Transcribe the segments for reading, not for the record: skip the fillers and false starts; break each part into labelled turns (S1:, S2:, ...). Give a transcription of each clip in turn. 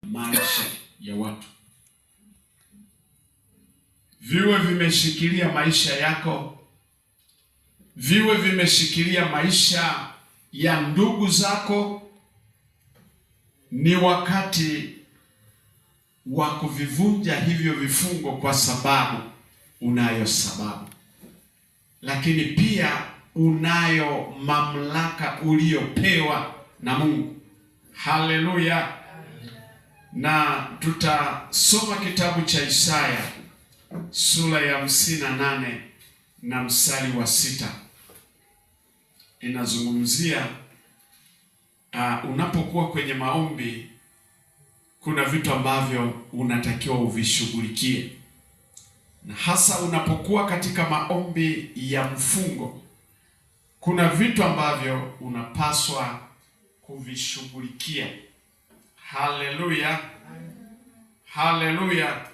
S1: maisha ya watu, viwe vimeshikilia maisha yako, viwe vimeshikilia maisha ya ndugu zako. Ni wakati wa kuvivunja hivyo vifungo, kwa sababu unayo sababu, lakini pia unayo mamlaka uliyopewa na Mungu. Haleluya! Na tutasoma kitabu cha Isaya sura ya 58 na mstari wa 6. Inazungumzia unapokuwa kwenye maombi, kuna vitu ambavyo unatakiwa uvishughulikie, na hasa unapokuwa katika maombi ya mfungo, kuna vitu ambavyo unapaswa kuvishughulikia. Haleluya, haleluya.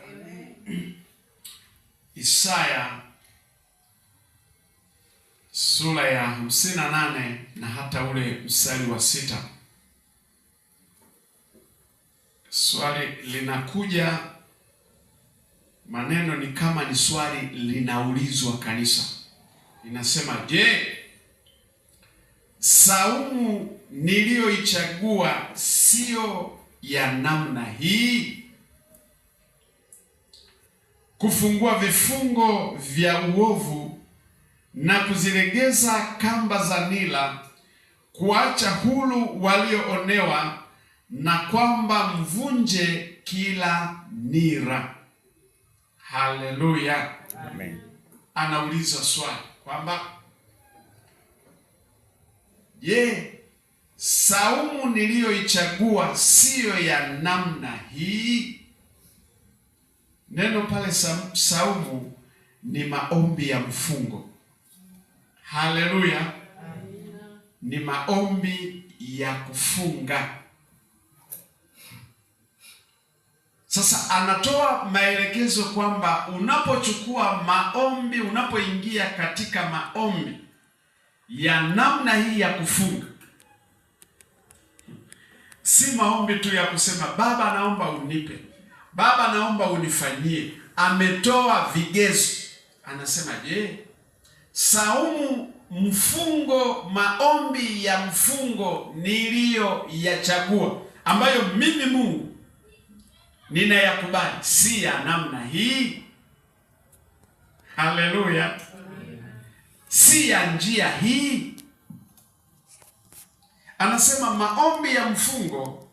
S1: Isaya sura ya 58 na hata ule mstari wa 6. Swali linakuja, maneno ni kama ni swali linaulizwa kanisa. Inasema, je, saumu niliyoichagua sio ya namna hii? Kufungua vifungo vya uovu na kuzilegeza kamba za nila, kuacha huru walioonewa, na kwamba mvunje kila nira. Haleluya, amen. Anauliza swali kwamba, je, saumu niliyoichagua siyo ya namna hii? Neno pale saumu ni maombi ya mfungo. Haleluya, ni maombi ya kufunga. Sasa anatoa maelekezo kwamba unapochukua maombi, unapoingia katika maombi ya namna hii ya kufunga, si maombi tu ya kusema Baba naomba unipe, Baba naomba unifanyie. Ametoa vigezo, anasema, je, saumu, mfungo, maombi ya mfungo niliyoyachagua, ambayo mimi Mungu ninayakubali, si ya namna hii? Haleluya, si ya njia hii? Anasema maombi ya mfungo